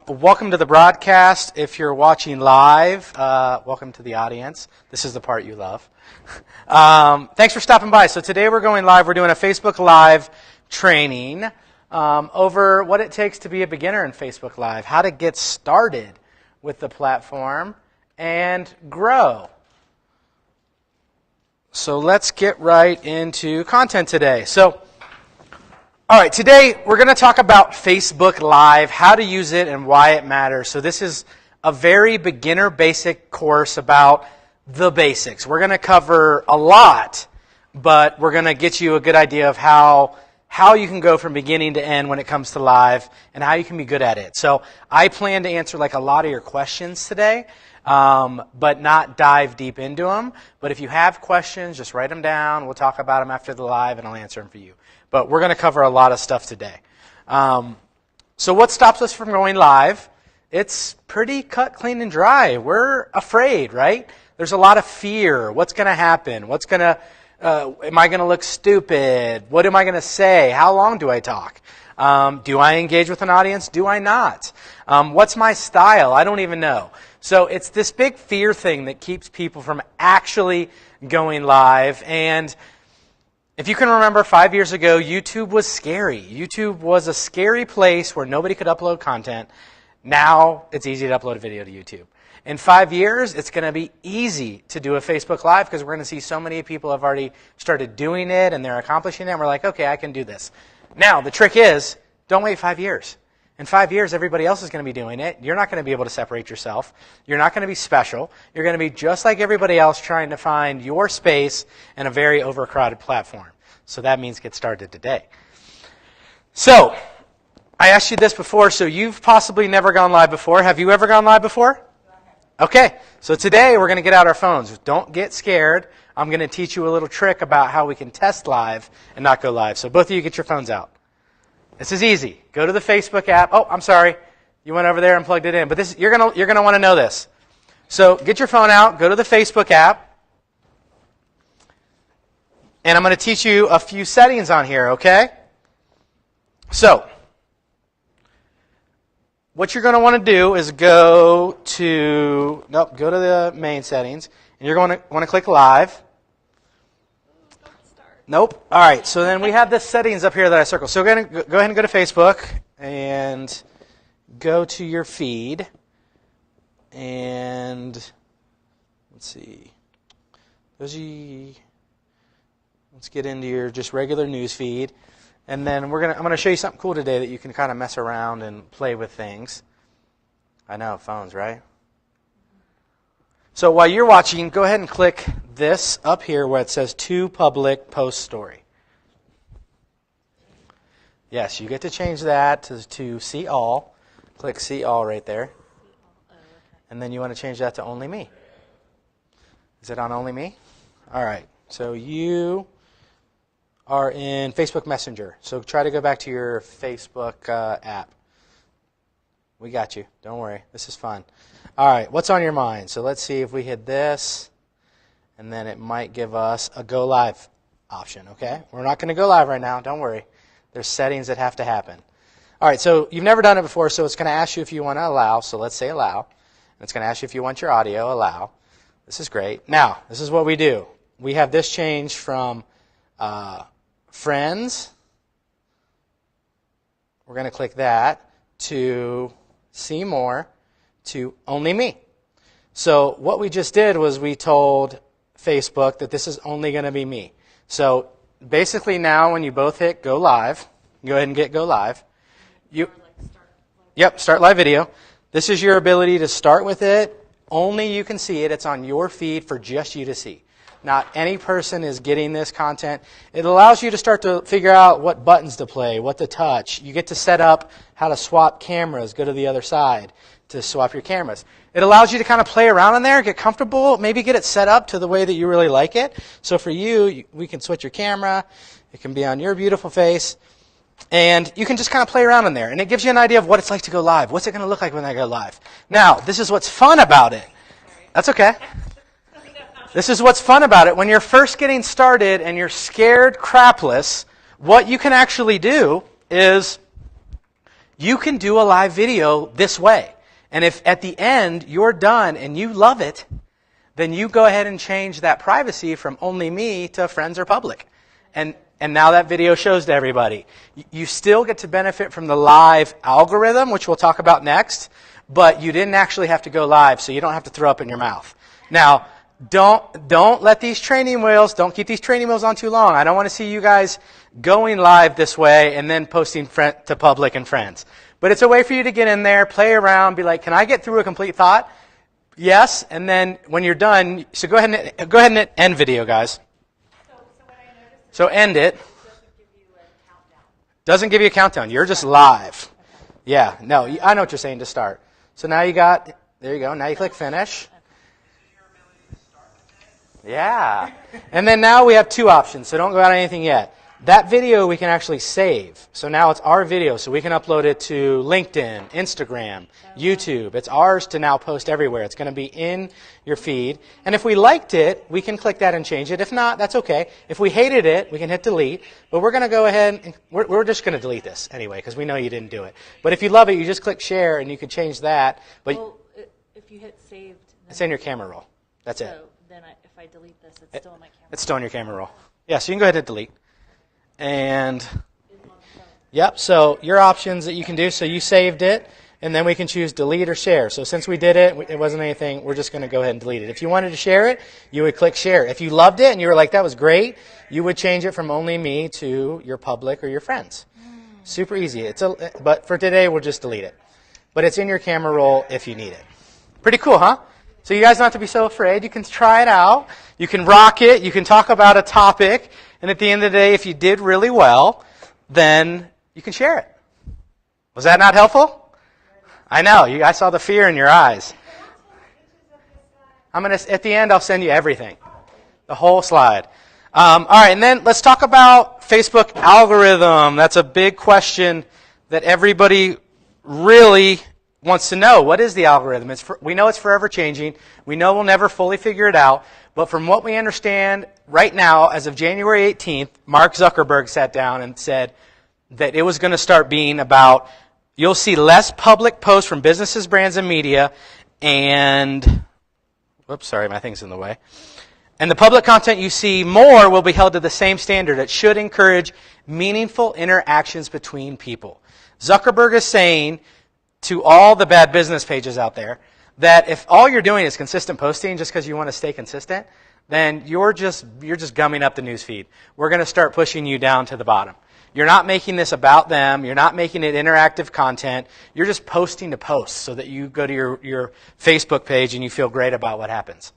Welcome to the broadcast. If you're watching live, welcome to the audience. This is the part you love. Thanks for stopping by. So today we're going live. We're doing a Facebook Live training over what it takes to be a beginner in Facebook Live, how to get started with the platform and grow. So let's get right into content today. All right, today we're going to talk about Facebook Live, how to use it and why it matters. So this is a very beginner basic course about the basics. We're going to cover a lot, but we're going to get you a good idea of how you can go from beginning to end when it comes to live and how you can be good at it. So I plan to answer like a lot of your questions today, but not dive deep into them. But if you have questions, just write them down. We'll talk about them after the live and I'll answer them for you. But we're going to cover a lot of stuff today. So what stops us from going live? It's pretty cut, clean, and dry. We're afraid, right? There's a lot of fear. What's going to happen? Am I going to look stupid? What am I going to say? How long do I talk? Do I engage with an audience? Do I not? What's my style? I don't even know. So it's this big fear thing that keeps people from actually going live. And if you can remember 5 years ago, YouTube was scary. YouTube was a scary place where nobody could upload content. Now it's easy to upload a video to YouTube. In 5 years, it's going to be easy to do a Facebook Live because we're going to see so many people have already started doing it and they're accomplishing it. And we're like, okay, I can do this. Now, the trick is, don't wait 5 years. In 5 years, everybody else is going to be doing it. You're not going to be able to separate yourself. You're not going to be special. You're going to be just like everybody else trying to find your space in a very overcrowded platform. So that means get started today. So, I asked you this before, so you've possibly never gone live before. Have you ever gone live before? Okay, so today we're going to get out our phones. Don't get scared. I'm going to teach you a little trick about how we can test live and not go live. So both of you get your phones out. This is easy. Go to the Facebook app. Oh, I'm sorry. You went over there and plugged it in. But you're going to want to know this. So get your phone out. Go to the Facebook app. And I'm going to teach you a few settings on here, okay? So what you're going to want to do is go to the main settings. And you're going to want to click Live. Nope. All right. So then we have the settings up here that I circled. So go ahead and go to Facebook and go to your feed. And let's see. Let's get into your just regular news feed. And then I'm going to show you something cool today that you can kind of mess around and play with things. I know, phones, right? So while you're watching, go ahead and click this up here where it says To Public Post Story. Yes, you get to change that to See All. Click See All right there. And then you want to change that to Only Me. Is it on Only Me? All right. So you are in Facebook Messenger. So try to go back to your Facebook app. We got you. Don't worry. This is fun. All right. What's on your mind? So let's see if we hit this, and then it might give us a Go Live option, okay? We're not going to go live right now. Don't worry. There's settings that have to happen. All right. So you've never done it before, so it's going to ask you if you want to allow. So let's say allow. And it's going to ask you if you want your audio. Allow. This is great. Now, this is what we do. We have this change from Friends. We're going to click that to See More to Only Me. So what we just did was we told Facebook that this is only going to be me. So basically now when you both hit Go Live, go ahead and get Go Live. Start live video. This is your ability to start with it. Only you can see it. It's on your feed for just you to see. Not any person is getting this content. It allows you to start to figure out what buttons to play, what to touch. You get to set up how to swap cameras, go to the other side to swap your cameras. It allows you to kind of play around in there, get comfortable, maybe get it set up to the way that you really like it. So for you, we can switch your camera. It can be on your beautiful face. And you can just kind of play around in there. And it gives you an idea of what it's like to go live. What's it going to look like when I go live? Now, this is what's fun about it. That's okay. This is what's fun about it. When you're first getting started and you're scared crapless, what you can actually do is you can do a live video this way. And if at the end you're done and you love it, then you go ahead and change that privacy from only me to friends or public. And now that video shows to everybody. You still get to benefit from the live algorithm, which we'll talk about next, but you didn't actually have to go live, so you don't have to throw up in your mouth. Now, don't let these training wheels, don't keep these training wheels on too long. I don't want to see you guys going live this way and then posting to public and friends. But it's a way for you to get in there, play around, be like, can I get through a complete thought? Yes, and then when you're done, so go ahead and end video, guys. So end it. Doesn't give you a countdown. You're just live. Yeah, no, I know what you're saying to start. So now there you go. Now you click finish. Yeah. And then now we have two options, so don't go out on anything yet. That video we can actually save. So now it's our video, so we can upload it to LinkedIn, Instagram, YouTube. It's ours to now post everywhere. It's going to be in your feed. And if we liked it, we can click that and change it. If not, that's okay. If we hated it, we can hit delete. But we're going to go ahead and we're just going to delete this anyway, because we know you didn't do it. But if you love it, you just click share, and you can change that. But if you hit saved, it's in your camera roll. That's it. So then if I delete this, it's still in my camera. It's still in your camera roll. Yeah, so you can go ahead and delete. And, yep, so your options that you can do, so you saved it, and then we can choose delete or share. So since we did it, it wasn't anything, we're just going to go ahead and delete it. If you wanted to share it, you would click share. If you loved it and you were like, that was great, you would change it from only me to your public or your friends. Super easy. But for today, we'll just delete it. But it's in your camera roll if you need it. Pretty cool, huh? So you guys don't have to be so afraid. You can try it out. You can rock it. You can talk about a topic. And at the end of the day, if you did really well, then you can share it. Was that not helpful? I know. I saw the fear in your eyes. At the end, I'll send you everything. The whole slide. All right, and then let's talk about Facebook algorithm. That's a big question that everybody really wants to know. What is the algorithm? We know it's forever changing. We know we'll never fully figure it out. But from what we understand right now, as of January 18th, Mark Zuckerberg sat down and said that it was going to start being about, you'll see less public posts from businesses, brands, and media, and, whoops, sorry, my thing's in the way. And the public content you see more will be held to the same standard. It should encourage meaningful interactions between people. Zuckerberg is saying to all the bad business pages out there that if all you're doing is consistent posting just because you want to stay consistent, then you're just gumming up the news feed. We're going to start pushing you down to the bottom. You're not making this about them. You're not making it interactive content. You're just posting to post so that you go to your Facebook page and you feel great about what happens.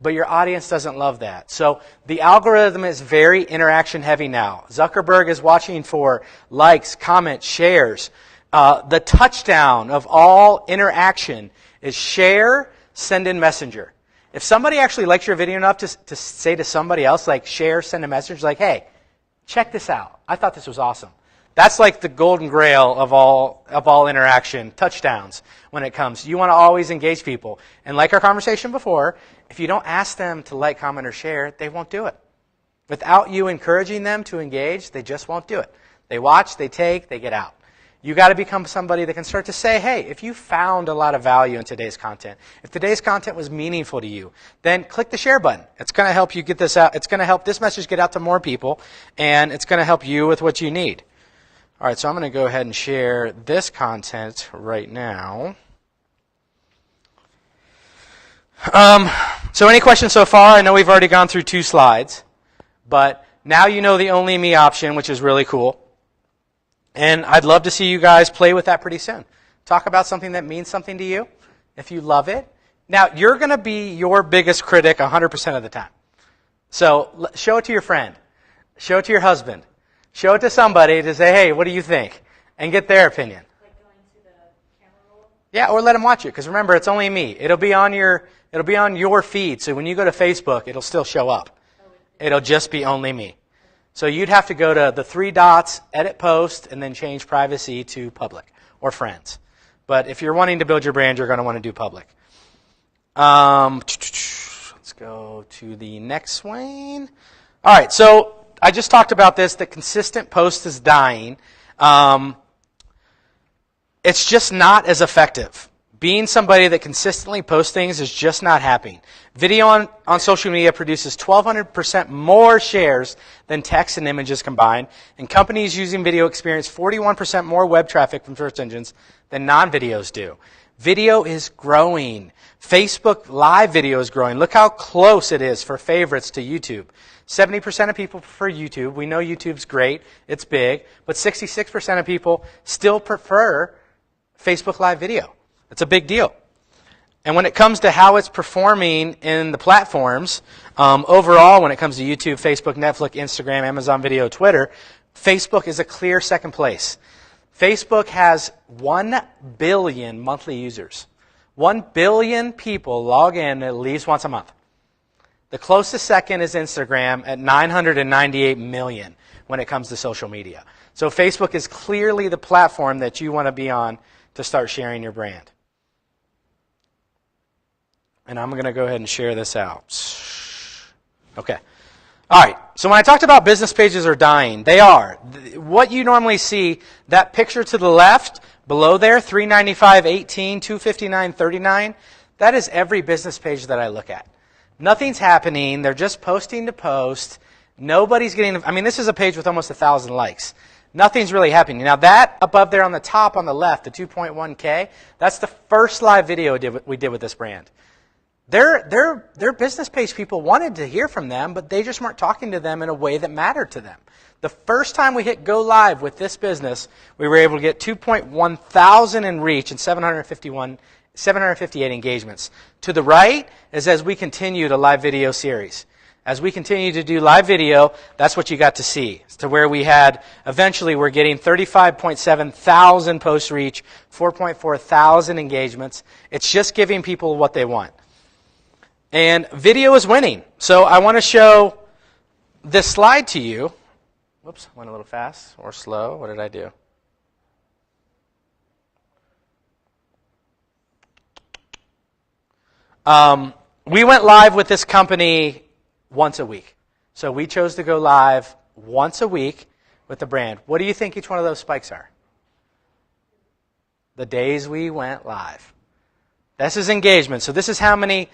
But your audience doesn't love that. So the algorithm is very interaction heavy now. Zuckerberg is watching for likes, comments, shares. The touchdown of all interaction is share, send in messenger. If somebody actually likes your video enough to say to somebody else, like share, send a message, like, hey, check this out. I thought this was awesome. That's like the golden grail of all interaction, touchdowns when it comes. You want to always engage people. And like our conversation before, if you don't ask them to like, comment, or share, they won't do it. Without you encouraging them to engage, they just won't do it. They watch, they take, they get out. You got to become somebody that can start to say, hey, if you found a lot of value in today's content, if today's content was meaningful to you, then click the share button. It's going to help you get this out. It's going to help this message get out to more people, and it's going to help you with what you need. All right, so I'm going to go ahead and share this content right now. So any questions so far? I know we've already gone through 2 slides, but now you know the only me option, which is really cool. And I'd love to see you guys play with that pretty soon. Talk about something that means something to you, if you love it. Now, you're going to be your biggest critic 100% of the time. So show it to your friend. Show it to your husband. Show it to somebody to say, hey, what do you think? And get their opinion. Like going to the camera roll? Yeah, or let them watch it. Because remember, it's only me. It'll be on your feed. So when you go to Facebook, it'll still show up. It'll just be only me. So you'd have to go to the 3 dots, edit post, and then change privacy to public or friends. But if you're wanting to build your brand, you're going to want to do public. Let's go to the next one. All right, so I just talked about this, that consistent post is dying. it's just not as effective. Being somebody that consistently posts things is just not happening. Video on social media produces 1,200% more shares than text and images combined, and companies using video experience 41% more web traffic from search engines than non-videos do. Video is growing. Facebook Live video is growing. Look how close it is for favorites to YouTube. 70% of people prefer YouTube. We know YouTube's great. It's big. But 66% of people still prefer Facebook Live video. It's a big deal. And when it comes to how it's performing in the platforms, overall, when it comes to YouTube, Facebook, Netflix, Instagram, Amazon Video, Twitter, Facebook is a clear second place. Facebook has 1 billion monthly users. 1 billion people log in at least once a month. The closest second is Instagram at 998 million when it comes to social media. So Facebook is clearly the platform that you want to be on to start sharing your brand. And I'm going to go ahead and share this out. Okay. All right. So when I talked about business pages are dying, they are. What you normally see, that picture to the left, below there, 395.18, 259.39, that is every business page that I look at. Nothing's happening. They're just posting to post. Nobody's getting, I mean, this is a page with almost 1,000 likes. Nothing's really happening. Now that above there on the top on the left, the 2.1K, that's the first live video we did with this brand. Their business page people wanted to hear from them, but they just weren't talking to them in a way that mattered to them. The first time we hit go live with this business, we were able to get 2.1 thousand in reach and 758 engagements. To the right is as we continue the live video series. As we continue to do live video, that's what you got to see. It's to where we had, eventually we're getting 35.7 thousand post reach, 4.4 thousand engagements. It's just giving people what they want. And video is winning. So I want to show this slide to you. Whoops, went a little fast or slow. What did I do? We went live with this company once a week. So we chose to go live once a week with the brand. What do you think each one of those spikes are? The days we went live. This is engagement. So this is how many...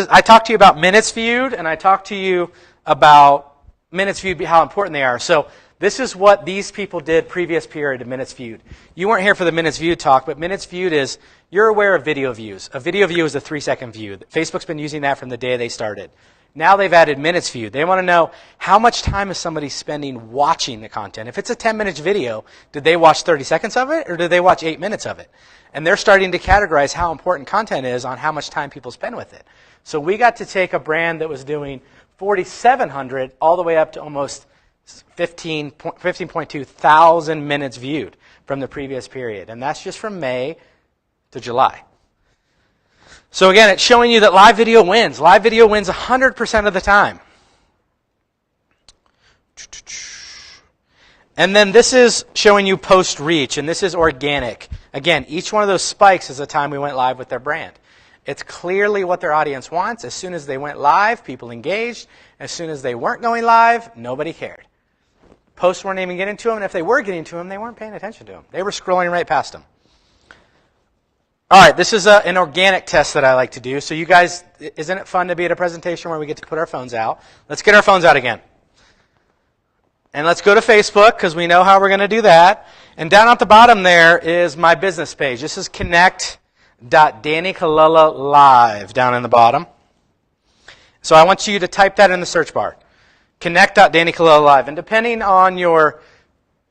I talked to you about minutes viewed, and I talked to you about minutes viewed, how important they are. So this is what these people did previous period of minutes viewed. You weren't here for the minutes viewed talk, but minutes viewed is, you're aware of video views. A video view is a 3-second view. Facebook's been using that from the day they started. Now they've added minutes viewed. They want to know how much time is somebody spending watching the content. If it's a 10-minute video, did they watch 30 seconds of it, or did they watch 8 minutes of it? And they're starting to categorize how important content is on how much time people spend with it. So we got to take a brand that was doing 4,700 all the way up to almost 15.2 thousand minutes viewed from the previous period. And that's just from May to July. So again, it's showing you that live video wins. Live video wins 100% of the time. And then this is showing you post reach, and this is organic. Again, each one of those spikes is the time we went live with their brand. It's clearly what their audience wants. As soon as they went live, people engaged. As soon as they weren't going live, nobody cared. Posts weren't even getting to them, and if they were getting to them, they weren't paying attention to them. They were scrolling right past them. All right, this is an organic test that I like to do. So you guys, isn't it fun to be at a presentation where we get to put our phones out? Let's get our phones out again. And let's go to Facebook, because we know how we're going to do that. And down at the bottom there is my business page. This is connect.DannyColella Live down in the bottom. So I want you to type that in the search bar. Connect.DannyColella Live. And depending on your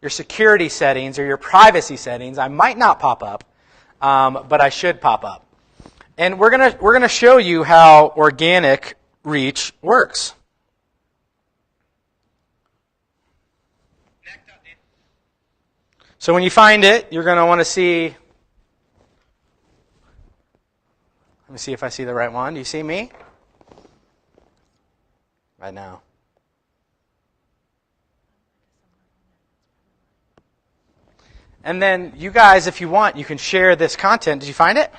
security settings or your privacy settings, I might not pop up, but I should pop up. And we're gonna show you how organic reach works. So when you find it, you're going to want to see... Let me see if I see the right one. Do you see me? Right now. And then you guys, if you want, you can share this content. Did you find it?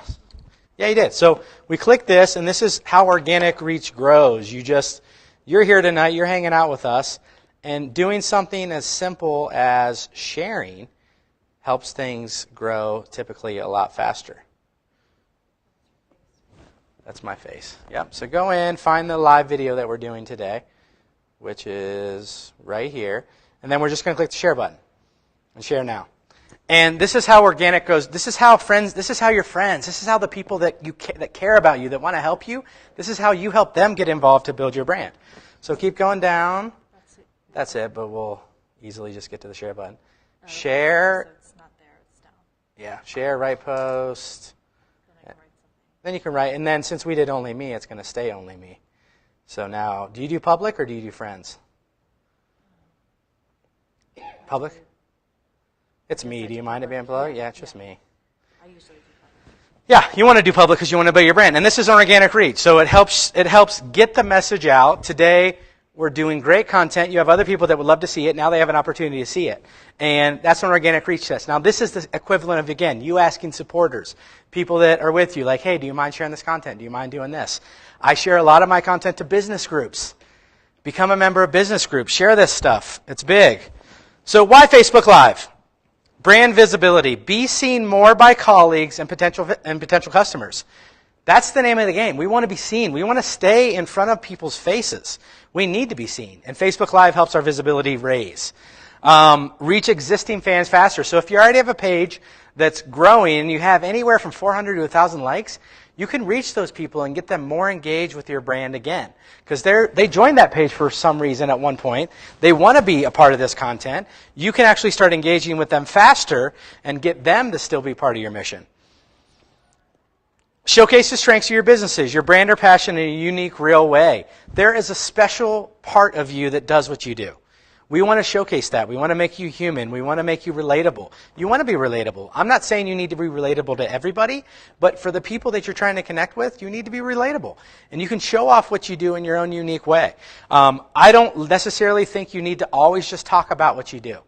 Yeah, you did. So we click this, and this is how organic reach grows. You're here tonight, you're hanging out with us, and doing something as simple as sharing helps things grow typically a lot faster. That's my face. Yep. So go in, find the live video that we're doing today, which is right here. And then we're just going to click the share button and share now. And this is how organic goes. This is how friends, this is how your friends, this is how the people that that care about you, that want to help you, this is how you help them get involved to build your brand. So keep going down. That's it, but we'll easily just get to the share button. Share. So it's not there, it's down. Yeah, share, write post. Then I can write something. Then you can write, and then since we did only me, it's going to stay only me. So now, do you do public or do you do friends? Public? It's me. Do you mind it being public? Yeah, it's just me. I usually do public. Yeah, you want to do public because you want to build your brand. And this is an organic reach. So it helps get the message out. Today, we're doing great content. You have other people that would love to see it. Now they have an opportunity to see it. And that's an organic reach test. Now this is the equivalent of, again, you asking supporters, people that are with you, like, hey, do you mind sharing this content? Do you mind doing this? I share a lot of my content to business groups. Become a member of business groups. Share this stuff. It's big. So why Facebook Live? Brand visibility. Be seen more by colleagues and potential customers. That's the name of the game. We want to be seen. We want to stay in front of people's faces. We need to be seen. And Facebook Live helps our visibility raise. Reach existing fans faster. So if you already have a page that's growing and you have anywhere from 400 to 1,000 likes, you can reach those people and get them more engaged with your brand again. Because they joined that page for some reason at one point. They want to be a part of this content. You can actually start engaging with them faster and get them to still be part of your mission. Showcase the strengths of your businesses, your brand or passion in a unique, real way. There is a special part of you that does what you do. We want to showcase that. We want to make you human. We want to make you relatable. You want to be relatable. I'm not saying you need to be relatable to everybody, but for the people that you're trying to connect with, you need to be relatable. And you can show off what you do in your own unique way. I don't necessarily think you need to always just talk about what you do.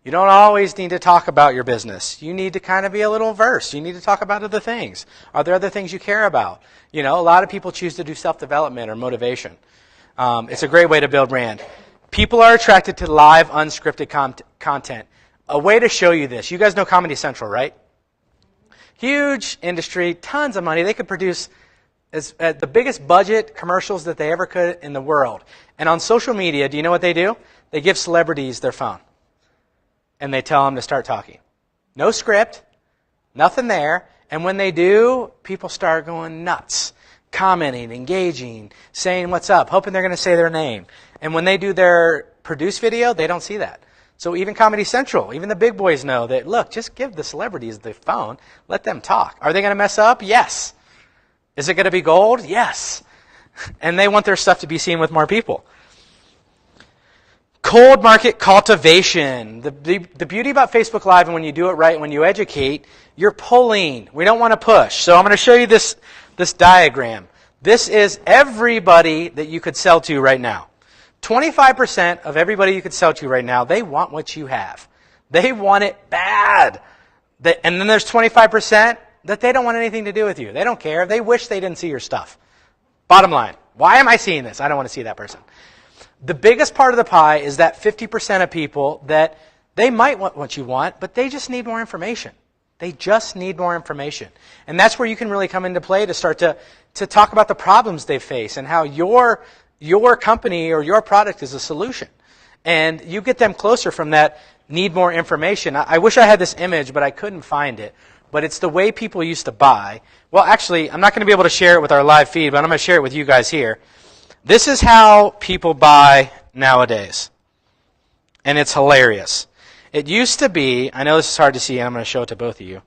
You don't always need to talk about your business. You need to kind of be a little versed. You need to talk about other things. Are there other things you care about? You know, a lot of people choose to do self-development or motivation. It's a great way to build brand. People are attracted to live, unscripted content. A way to show you this. You guys know Comedy Central, right? Huge industry, tons of money. They could produce the biggest budget commercials that they ever could in the world. And on social media, do you know what they do? They give celebrities their phone. And they tell them to start talking. No script, nothing there. And when they do, people start going nuts. Commenting, engaging, saying what's up, hoping they're going to say their name. And when they do their produced video, they don't see that. So even Comedy Central, even the big boys know that, look, just give the celebrities the phone, let them talk. Are they going to mess up? Yes. Is it going to be gold? Yes. And they want their stuff to be seen with more people. Cold market cultivation. The beauty about Facebook Live, and when you do it right, when you educate, you're pulling. We don't want to push. So I'm going to show you this diagram. This is everybody that you could sell to right now. 25% of everybody you could sell to right now, they want what you have. They want it bad. And then there's 25% that they don't want anything to do with you. They don't care. They wish they didn't see your stuff. Bottom line, why am I seeing this? I don't want to see that person. The biggest part of the pie is that 50% of people that they might want what you want, but they just need more information. They just need more information. And that's where you can really come into play to start to talk about the problems they face and how your company or your product is a solution. And you get them closer from that need more information. I wish I had this image, but I couldn't find it. But it's the way people used to buy. Well, actually, I'm not going to be able to share it with our live feed, but I'm going to share it with you guys here. This is how people buy nowadays. And it's hilarious. It used to be, I know this is hard to see, and I'm going to show it to both of you.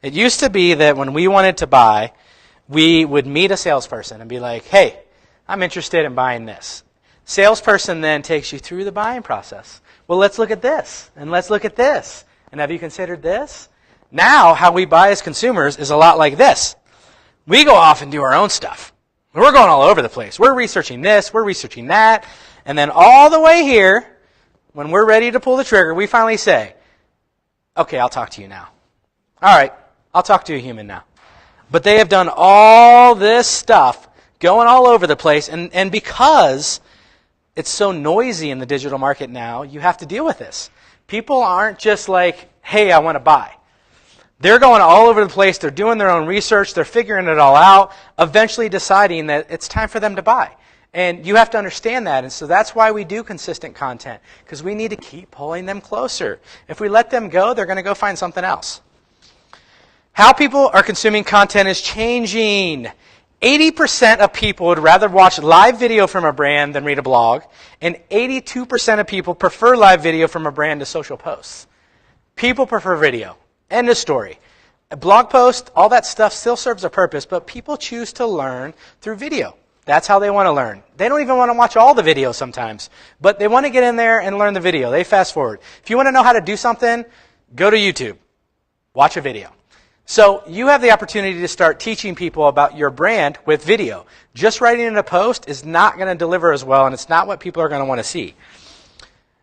It used to be that when we wanted to buy, we would meet a salesperson and be like, hey, I'm interested in buying this. Salesperson then takes you through the buying process. Well, let's look at this, and let's look at this. And have you considered this? Now, how we buy as consumers is a lot like this. We go off and do our own stuff. We're going all over the place. We're researching this, we're researching that, and then all the way here, when we're ready to pull the trigger, we finally say, okay, I'll talk to you now. All right, I'll talk to a human now. But they have done all this stuff, going all over the place, and because it's so noisy in the digital market now, you have to deal with this. People aren't just like hey, I want to buy. They're going all over the place. They're doing their own research. They're figuring it all out, eventually deciding that it's time for them to buy. And you have to understand that. And so that's why we do consistent content, because we need to keep pulling them closer. If we let them go, they're going to go find something else. How people are consuming content is changing. 80% of people would rather watch live video from a brand than read a blog, and 82% of people prefer live video from a brand to social posts. People prefer video. End of story. A blog post, all that stuff still serves a purpose, but people choose to learn through video. That's how they want to learn. They don't even want to watch all the video sometimes, but they want to get in there and learn the video. They fast forward. If you want to know how to do something, go to YouTube. Watch a video. So you have the opportunity to start teaching people about your brand with video. Just writing in a post is not going to deliver as well, and it's not what people are going to want to see.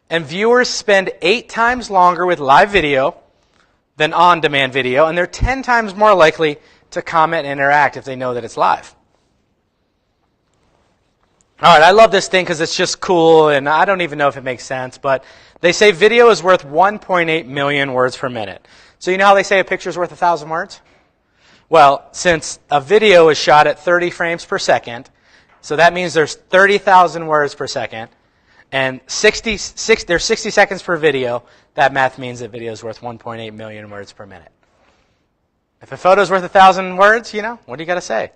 And viewers spend 8 times longer with live video than on-demand video, and they're 10 times more likely to comment and interact if they know that it's live. All right, I love this thing because it's just cool, and I don't even know if it makes sense, but they say video is worth 1.8 million words per minute. So you know how they say a picture is worth 1,000 words? Well, since a video is shot at 30 frames per second, so that means there's 30,000 words per second, and there's 60 seconds per video. That math means that video is worth 1.8 million words per minute. If a photo is worth 1,000 words, what do you got to say?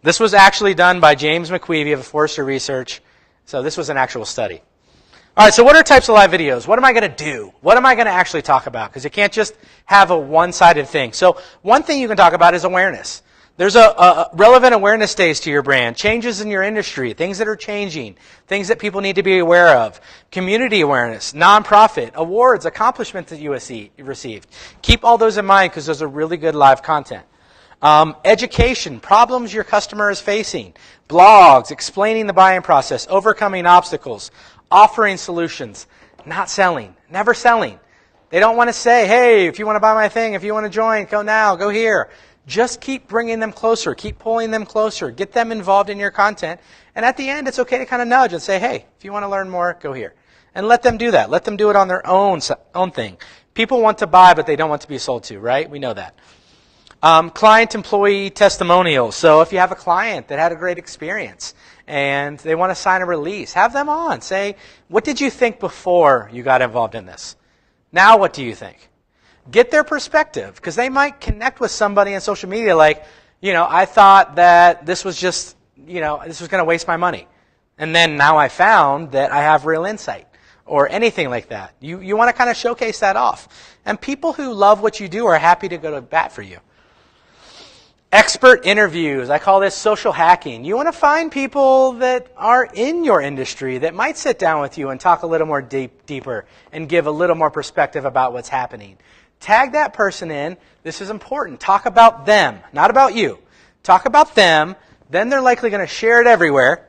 This was actually done by James McQueevy of Forrester Research, so this was an actual study. All right, so what are types of live videos? What am I going to do? What am I going to actually talk about? Because you can't just have a one-sided thing. So one thing you can talk about is awareness. There's a relevant awareness days to your brand, changes in your industry, things that are changing, things that people need to be aware of, community awareness, nonprofit, awards, accomplishments that you received. Keep all those in mind because those are really good live content. Education, problems your customer is facing, blogs, explaining the buying process, overcoming obstacles, offering solutions, not selling, never selling. They don't want to say, hey, if you want to buy my thing, if you want to join, go now, go here. Just keep bringing them closer, keep pulling them closer, get them involved in your content. And at the end, it's okay to kind of nudge and say, hey, if you want to learn more, go here. And let them do that. Let them do it on their own thing. People want to buy, but they don't want to be sold to, right? We know that. Client-employee testimonials. So if you have a client that had a great experience and they want to sign a release, have them on. Say, what did you think before you got involved in this? Now what do you think? Get their perspective, because they might connect with somebody on social media like, I thought that this was just, this was going to waste my money. And then now I found that I have real insight or anything like that. You want to kind of showcase that off. And people who love what you do are happy to go to bat for you. Expert interviews. I call this social hacking. You want to find people that are in your industry that might sit down with you and talk a little more deeper and give a little more perspective about what's happening. Tag that person in. This is important. Talk about them, not about you. Talk about them. Then they're likely going to share it everywhere.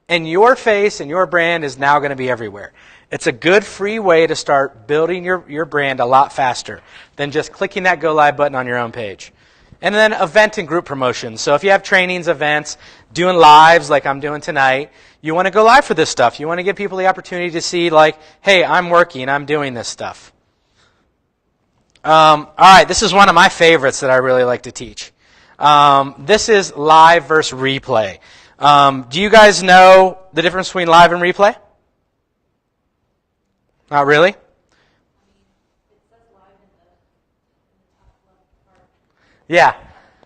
And your face and your brand is now going to be everywhere. It's a good free way to start building your brand a lot faster than just clicking that go live button on your own page. And then event and group promotions. So if you have trainings, events, doing lives like I'm doing tonight, you want to go live for this stuff. You want to give people the opportunity to see like, hey, I'm working, I'm doing this stuff. All right, this is one of my favorites that I really like to teach. This is live versus replay. Do you guys know the difference between live and replay? Not really? Yeah.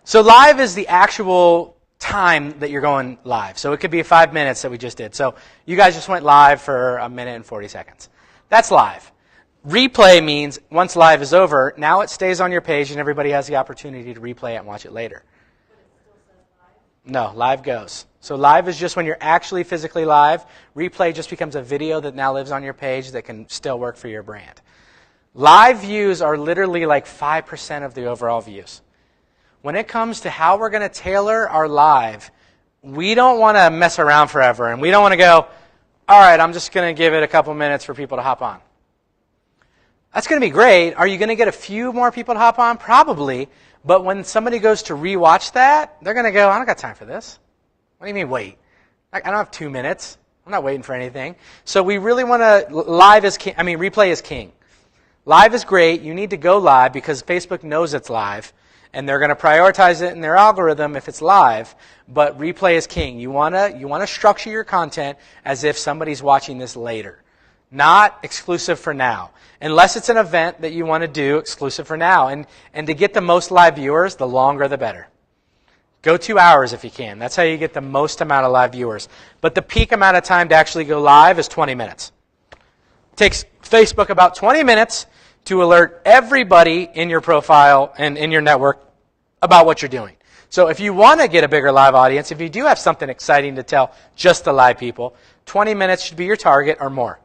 So live is the actual time that you're going live. So it could be 5 minutes that we just did. So you guys just went live for 1 minute and 40 seconds. That's live. Replay means once live is over, now it stays on your page and everybody has the opportunity to replay it and watch it later. But it still says live? No, live goes. So live is just when you're actually physically live. Replay just becomes a video that now lives on your page that can still work for your brand. Live views are literally like 5% of the overall views. When it comes to how we're going to tailor our live, we don't want to mess around forever. And we don't want to go, all right, I'm just going to give it a couple minutes for people to hop on. That's going to be great. Are you going to get a few more people to hop on? Probably. But when somebody goes to rewatch that, they're going to go, I don't got time for this. What do you mean wait? I don't have 2 minutes. I'm not waiting for anything. So we really want to, replay is king. Live is great. You need to go live because Facebook knows it's live, and they're going to prioritize it in their algorithm if it's live. But replay is king. You want to structure your content as if somebody's watching this later, not exclusive for now. Unless it's an event that you want to do exclusive for now. And to get the most live viewers, the longer the better. Go 2 hours if you can. That's how you get the most amount of live viewers. But the peak amount of time to actually go live is 20 minutes. It takes Facebook about 20 minutes to alert everybody in your profile and in your network about what you're doing. So if you want to get a bigger live audience, if you do have something exciting to tell just the live people, 20 minutes should be your target or more.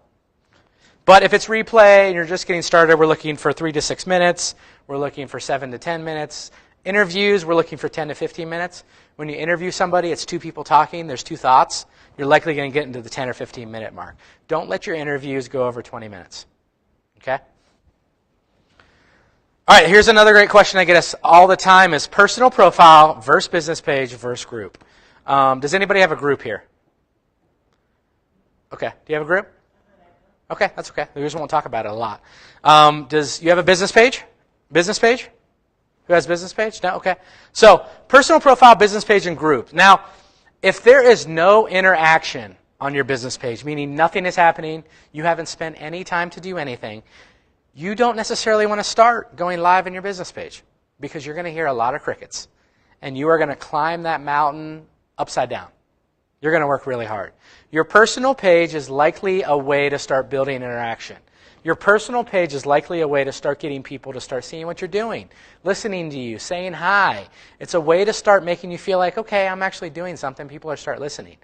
But if it's replay and you're just getting started, we're looking for 3 to 6 minutes. We're looking for 7 to 10 minutes. Interviews, we're looking for 10 to 15 minutes. When you interview somebody, it's 2 people talking. There's 2 thoughts. You're likely going to get into the 10 or 15 minute mark. Don't let your interviews go over 20 minutes. Okay? All right, here's another great question I get us all the time is personal profile versus business page versus group. Does anybody have a group here? Okay, do you have a group? Okay, that's okay. We just won't talk about it a lot. Does you have a business page? Business page? Who has business page? No? Okay. So, personal profile, business page, and group. Now, if there is no interaction on your business page, meaning nothing is happening, you haven't spent any time to do anything, you don't necessarily want to start going live in your business page because you're going to hear a lot of crickets. And you are going to climb that mountain upside down. You're going to work really hard. Your personal page is likely a way to start building interaction. Your personal page is likely a way to start getting people to start seeing what you're doing, listening to you, saying hi. It's a way to start making you feel like, okay, I'm actually doing something. People are start listening.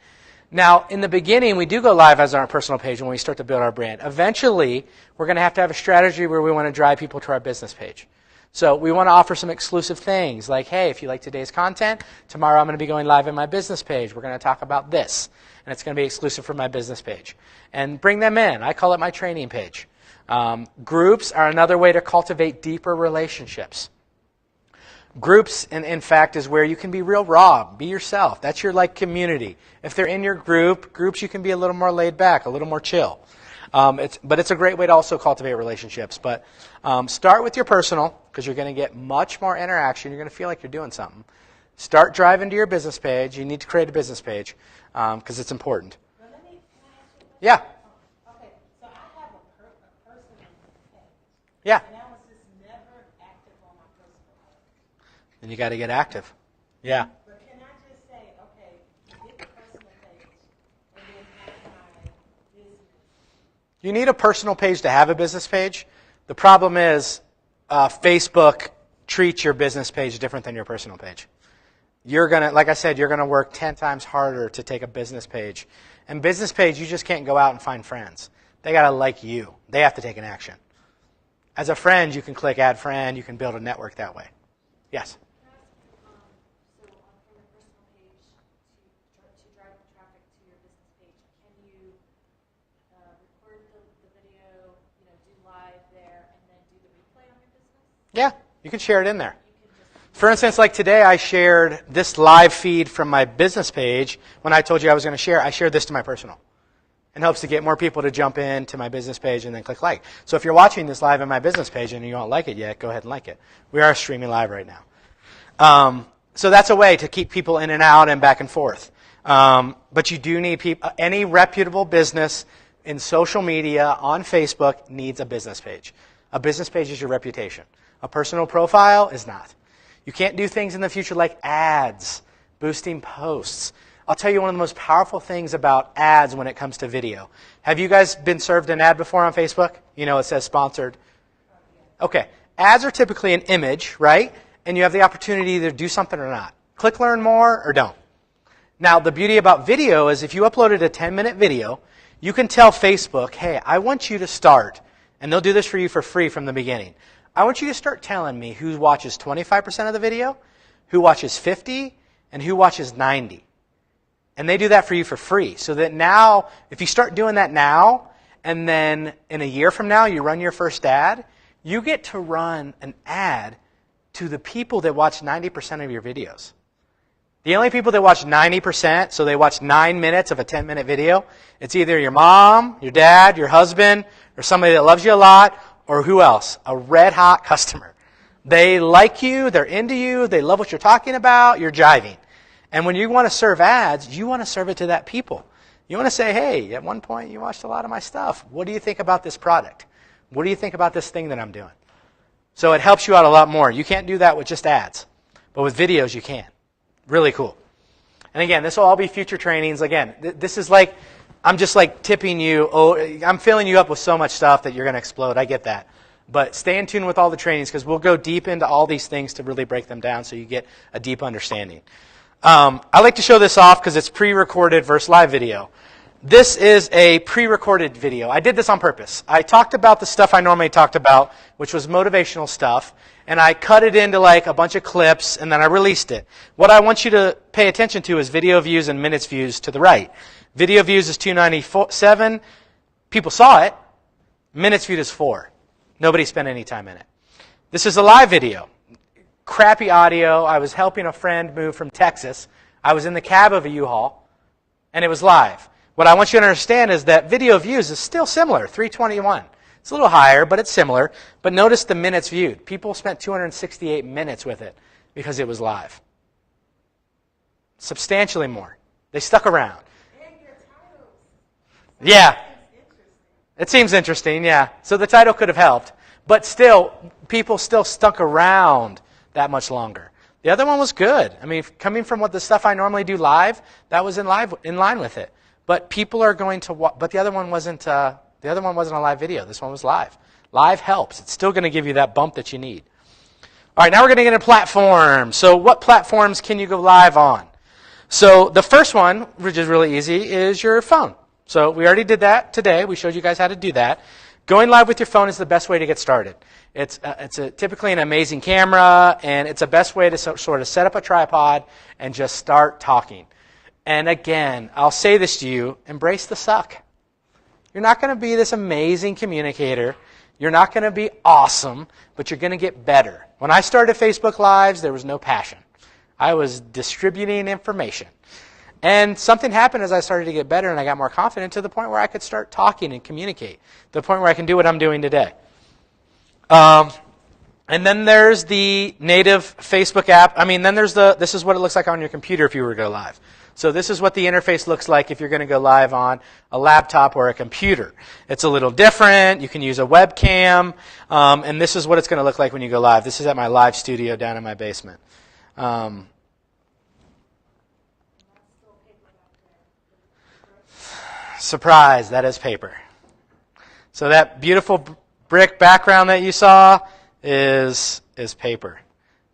Now, in the beginning, we do go live as our personal page when we start to build our brand. Eventually, we're going to have a strategy where we want to drive people to our business page. So we want to offer some exclusive things like, hey, if you like today's content, tomorrow I'm going to be going live in my business page. We're going to talk about this, and it's going to be exclusive for my business page. And bring them in. I call it my training page. Groups are another way to cultivate deeper relationships. Groups, in fact, is where you can be real raw, be yourself. That's your community. If they're in your groups, you can be a little more laid back, a little more chill. But it's a great way to also cultivate relationships. But start with your personal, because you're going to get much more interaction. You're going to feel like you're doing something. Start driving to your business page. You need to create a business page because it's important. Well, can I ask you a question? Yeah. Okay, so I have a personal page. Yeah. And I was just never active on my personal page. Then you got to get active. Yeah. But can I just say, okay, get the personal page and then have my business. You need a personal page to have a business page. The problem is Facebook treats your business page different than your personal page. You're going to, like I said, you're going to work 10 times harder to take a business page. And business page, you just can't go out and find friends. They got to like you. They have to take an action. As a friend, you can click add friend. You can build a network that way. Yes? So from your personal page to drive traffic to your business page, can you record the video, do live there, and then do the replay on your business? Yeah, you can share it in there. For instance, like today, I shared this live feed from my business page. When I told you I was going to share, I shared this to my personal. In hopes to get more people to jump in to my business page and then click like. So if you're watching this live in my business page and you don't like it yet, go ahead and like it. We are streaming live right now. So that's a way to keep people in and out and back and forth. But you do need people. Any reputable business in social media on Facebook needs a business page. A business page is your reputation. A personal profile is not. You can't do things in the future like ads, boosting posts. I'll tell you one of the most powerful things about ads when it comes to video. Have you guys been served an ad before on Facebook? It says sponsored. Okay. Ads are typically an image, right? And you have the opportunity to either do something or not. Click learn more or don't. Now, the beauty about video is if you uploaded a 10-minute video, you can tell Facebook, hey, I want you to start, and they'll do this for you for free from the beginning. I want you to start telling me who watches 25% of the video, who watches 50, and who watches 90. And they do that for you for free. So that now, if you start doing that now, and then in a year from now you run your first ad, you get to run an ad to the people that watch 90% of your videos. The only people that watch 90%, so they watch 9 minutes of a 10-minute video, it's either your mom, your dad, your husband, or somebody that loves you a lot, or who else? A red hot customer. They like you, they're into you, they love what you're talking about, you're jiving. And when you want to serve ads, you want to serve it to that people. You want to say, hey, at one point you watched a lot of my stuff. What do you think about this product? What do you think about this thing that I'm doing? So it helps you out a lot more. You can't do that with just ads. But with videos, you can. Really cool. And again, this will all be future trainings. Again, this is like, I'm just like tipping you. I'm filling you up with so much stuff that you're going to explode. I get that. But stay in tune with all the trainings because we'll go deep into all these things to really break them down so you get a deep understanding. I like to show this off because it's pre-recorded versus live video. This is a pre-recorded video. I did this on purpose. I talked about the stuff I normally talked about, which was motivational stuff, and I cut it into like a bunch of clips, and then I released it. What I want you to pay attention to is video views and minutes views to the right. Video views is 297. People saw it. Minutes viewed is 4. Nobody spent any time in it. This is a live video. Crappy audio. I was helping a friend move from Texas. I was in the cab of a U-Haul, and it was live. What I want you to understand is that video views is still similar, 321. It's a little higher, but it's similar. But notice the minutes viewed. People spent 268 minutes with it because it was live. Substantially more. They stuck around. And your titles. Yeah. It seems interesting, yeah. So the title could have helped. But still, people still stuck around that much longer. The other one was good. I mean, coming from what the stuff I normally do live, that was in line with it. But people are going to but the other one wasn't a live video. This one was live. Live helps. It's still going to give you that bump that you need. All right, now we're going to get into platforms. So what platforms can you go live on? So the first one, which is really easy, is your phone. So we already did that today. We showed you guys how to do that. Going live with your phone is the best way to get started. It's typically an amazing camera, and it's the best way to sort of set up a tripod and just start talking. And again, I'll say this to you, embrace the suck. You're not going to be this amazing communicator. You're not going to be awesome, but you're going to get better. When I started Facebook Lives, there was no passion. I was distributing information. And something happened as I started to get better and I got more confident to the point where I could start talking and communicate, to the point where I can do what I'm doing today. And then there's the native Facebook app. I mean, then there's this is what it looks like on your computer if you were to go live. So this is what the interface looks like if you're going to go live on a laptop or a computer. It's a little different. You can use a webcam. And this is what it's going to look like when you go live. This is at my live studio down in my basement. Surprise, that is paper. So that beautiful brick background that you saw is paper.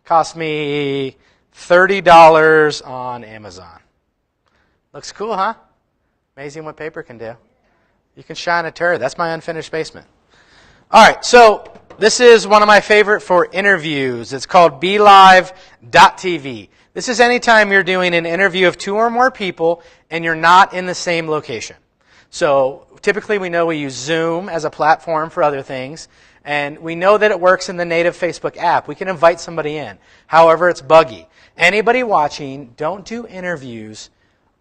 Cost me $30 on Amazon. Looks cool, huh? Amazing what paper can do. You can shine a turd. That's my unfinished basement. All right, so this is one of my favorite for interviews. It's called BeLive.tv. This is anytime you're doing an interview of 2 or more people and you're not in the same location. So typically we know we use Zoom as a platform for other things, and we know that it works in the native Facebook app. We can invite somebody in. However, it's buggy. Anybody watching, don't do interviews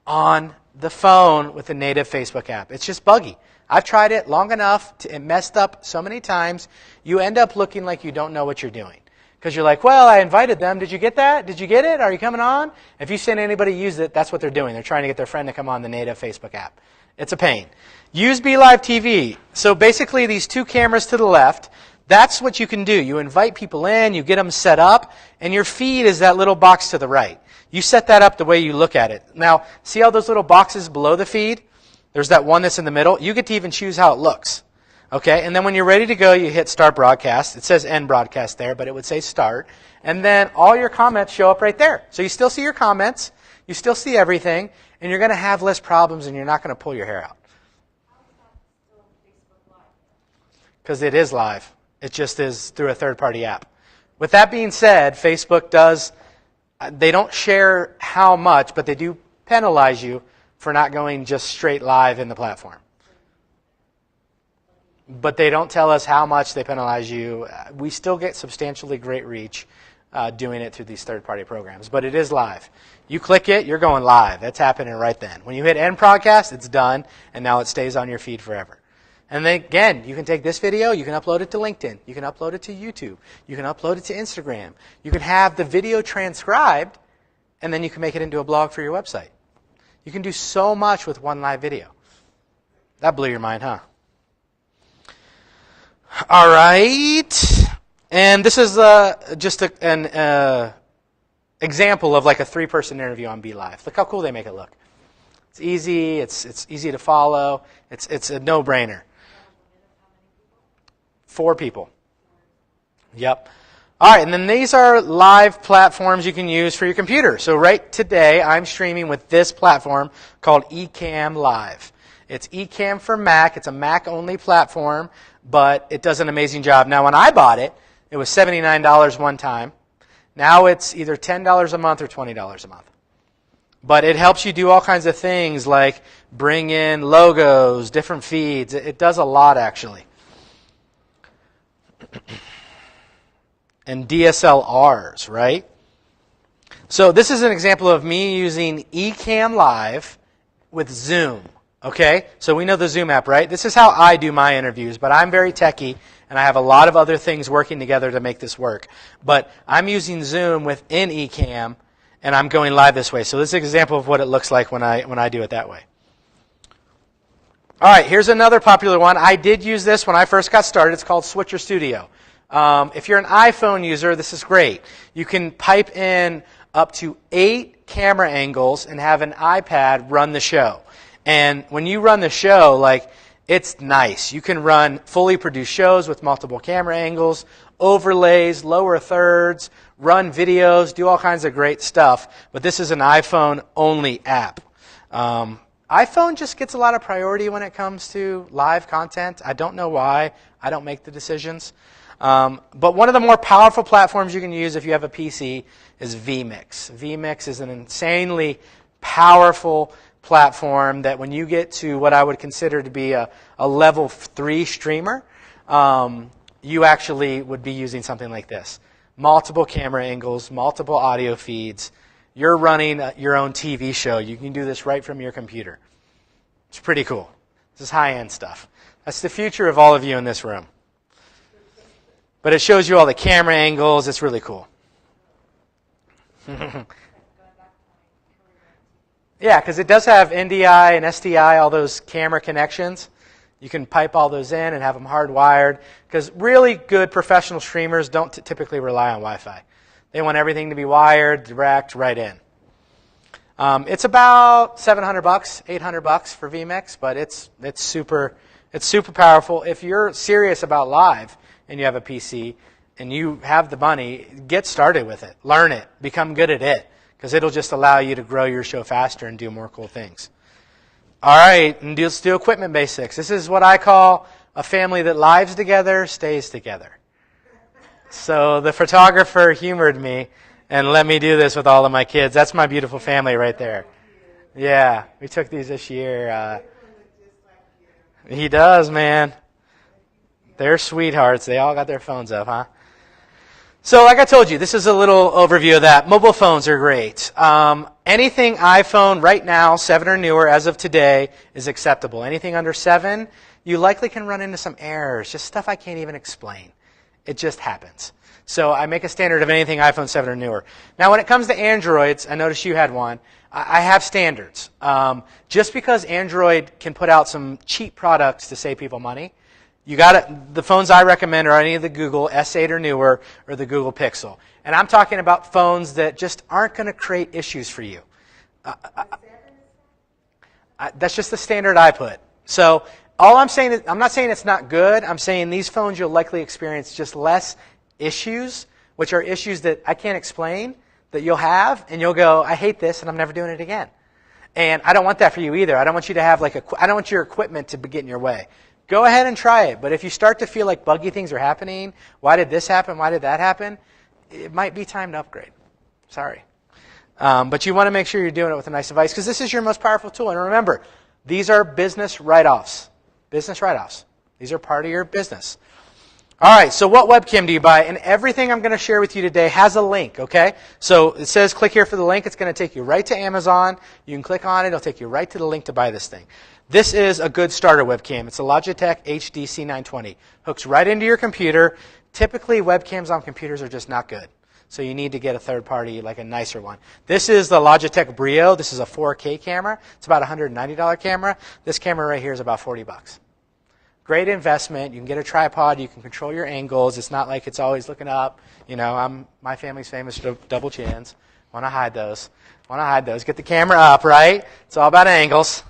on the phone with the native Facebook app. It's just buggy. I've tried it long enough. It messed up so many times. You end up looking like you don't know what you're doing. Because you're like, well, I invited them. Did you get that? Did you get it? Are you coming on? If you send anybody use it, that's what they're doing. They're trying to get their friend to come on the native Facebook app. It's a pain. Use BeLive TV. So basically these 2 cameras to the left, that's what you can do. You invite people in, you get them set up, and your feed is that little box to the right. You set that up the way you look at it. Now, see all those little boxes below the feed? There's that one that's in the middle. You get to even choose how it looks. Okay, and then when you're ready to go, you hit Start Broadcast. It says End Broadcast there, but it would say Start. And then all your comments show up right there. So you still see your comments, you still see everything, and you're going to have less problems and you're not going to pull your hair out. How is that still Facebook Live? Because it is live. It just is through a third-party app. With that being said, Facebook they don't share how much, but they do penalize you for not going just straight live in the platform. But they don't tell us how much they penalize you. We still get substantially great reach doing it through these third-party programs. But it is live. You click it, you're going live. That's happening right then. When you hit End Broadcast, it's done, and now it stays on your feed forever. And then again, you can take this video, you can upload it to LinkedIn, you can upload it to YouTube, you can upload it to Instagram. You can have the video transcribed, and then you can make it into a blog for your website. You can do so much with one live video. That blew your mind, huh? All right. And this is just an example of like a 3-person interview on BeLive. Look how cool they make it look. It's easy. It's easy to follow. It's a no-brainer. 4 people. Yep. All right, and then these are live platforms you can use for your computer. So right today, I'm streaming with this platform called Ecamm Live. It's Ecamm for Mac. It's a Mac-only platform, but it does an amazing job. Now, when I bought it, it was $79 one time. Now it's either $10 a month or $20 a month. But it helps you do all kinds of things like bring in logos, different feeds. It does a lot, actually. And DSLRs, right? So this is an example of me using Ecamm Live with Zoom. Okay? So we know the Zoom app, right? This is how I do my interviews, but I'm very techie, and I have a lot of other things working together to make this work. But I'm using Zoom within Ecamm, and I'm going live this way. So this is an example of what it looks like when I do it that way. All right, here's another popular one. I did use this when I first got started. It's called Switcher Studio. If you're an iPhone user, this is great. You can pipe in up to 8 camera angles and have an iPad run the show. And when you run the show, like, it's nice. You can run fully produced shows with multiple camera angles, overlays, lower thirds, run videos, do all kinds of great stuff. But this is an iPhone-only app. iPhone just gets a lot of priority when it comes to live content. I don't know why. I don't make the decisions. But one of the more powerful platforms you can use if you have a PC is vMix. vMix is an insanely powerful platform that when you get to what I would consider to be a level 3 streamer, you actually would be using something like this. Multiple camera angles, multiple audio feeds. You're running your own TV show. You can do this right from your computer. It's pretty cool. This is high-end stuff. That's the future of all of you in this room. But it shows you all the camera angles. It's really cool. Yeah, because it does have NDI and SDI, all those camera connections. You can pipe all those in and have them hardwired. Because really good professional streamers don't typically rely on Wi-Fi. They want everything to be wired, direct, right in. It's about $700, $800 for vMix, but it's super powerful. If you're serious about live and you have a PC and you have the money, get started with it. Learn it. Become good at it. Because it'll just allow you to grow your show faster and do more cool things. All right, and let's do equipment basics. This is what I call a family that lives together, stays together. So the photographer humored me and let me do this with all of my kids. That's my beautiful family right there. Yeah, we took these this year. He does, man. They're sweethearts. They all got their phones up, huh? So like I told you, this is a little overview of that. Mobile phones are great. Anything iPhone right now, 7 or newer as of today, is acceptable. Anything under 7, you likely can run into some errors, just stuff I can't even explain. It just happens. So I make a standard of anything iPhone 7 or newer. Now when it comes to Androids, I noticed you had one. I have standards. Just because Android can put out some cheap products to save people money, the phones I recommend are any of the Google S8 or newer or the Google Pixel. And I'm talking about phones that just aren't going to create issues for you. That's just the standard I put. So all I'm saying is, I'm not saying it's not good. I'm saying these phones you'll likely experience just less issues, which are issues that I can't explain, that you'll have, and you'll go, I hate this, and I'm never doing it again. And I don't want that for you either. I don't want you to have I don't want your equipment to get in your way. Go ahead and try it. But if you start to feel like buggy things are happening, why did this happen? Why did that happen? It might be time to upgrade. Sorry. But you want to make sure you're doing it with a nice device because this is your most powerful tool. And remember, these are business write-offs. Business write-offs. These are part of your business. All right, so what webcam do you buy? And everything I'm going to share with you today has a link, okay? So it says click here for the link. It's going to take you right to Amazon. You can click on it. It'll take you right to the link to buy this thing. This is a good starter webcam. It's a Logitech HD C920. Hooks right into your computer. Typically, webcams on computers are just not good. So you need to get a third party, like a nicer one. This is the Logitech Brio. This is a 4K camera. It's about a $190 camera. This camera right here is about $40. Great investment. You can get a tripod. You can control your angles. It's not like it's always looking up. You know, my family's famous for double chins. Want to hide those. Get the camera up, right? It's all about angles.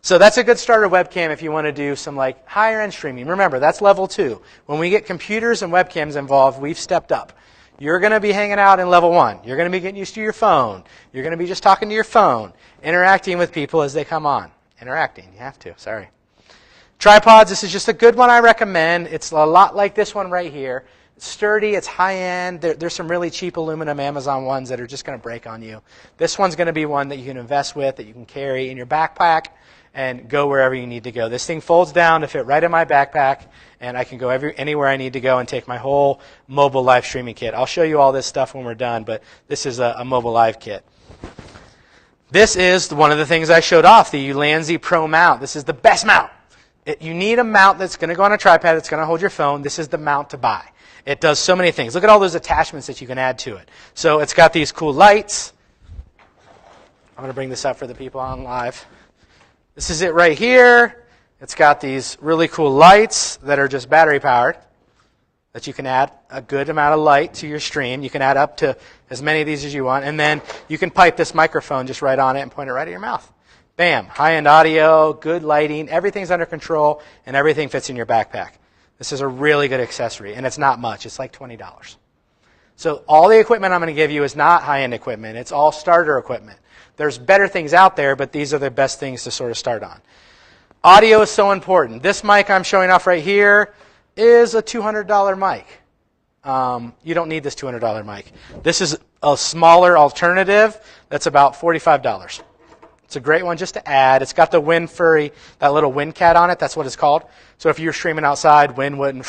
So that's a good starter webcam if you want to do some like higher end streaming. Remember, that's level 2. When we get computers and webcams involved, we've stepped up. You're going to be hanging out in level 1. You're going to be getting used to your phone. You're going to be just talking to your phone, interacting with people as they come on. Interacting. You have to. Sorry. Tripods, this is just a good one I recommend. It's a lot like this one right here. It's sturdy, it's high-end. There's some really cheap aluminum Amazon ones that are just going to break on you. This one's going to be one that you can invest with, that you can carry in your backpack and go wherever you need to go. This thing folds down to fit right in my backpack, and I can go anywhere I need to go and take my whole mobile live streaming kit. I'll show you all this stuff when we're done, but this is a mobile live kit. This is one of the things I showed off, the Ulanzi Pro mount. This is the best mount. You need a mount that's going to go on a tripod that's going to hold your phone. This is the mount to buy. It does so many things. Look at all those attachments that you can add to it. So it's got these cool lights. I'm going to bring this up for the people on live. This is it right here. It's got these really cool lights that are just battery powered that you can add a good amount of light to your stream. You can add up to as many of these as you want. And then you can pipe this microphone just right on it and point it right at your mouth. Bam, high-end audio, good lighting, everything's under control, and everything fits in your backpack. This is a really good accessory, and it's not much. It's like $20. So all the equipment I'm going to give you is not high-end equipment. It's all starter equipment. There's better things out there, but these are the best things to sort of start on. Audio is so important. This mic I'm showing off right here is a $200 mic. You don't need this $200 mic. This is a smaller alternative that's about $45. It's a great one just to add. It's got the wind furry, that little wind cat on it. That's what it's called. So if you're streaming outside, wind wouldn't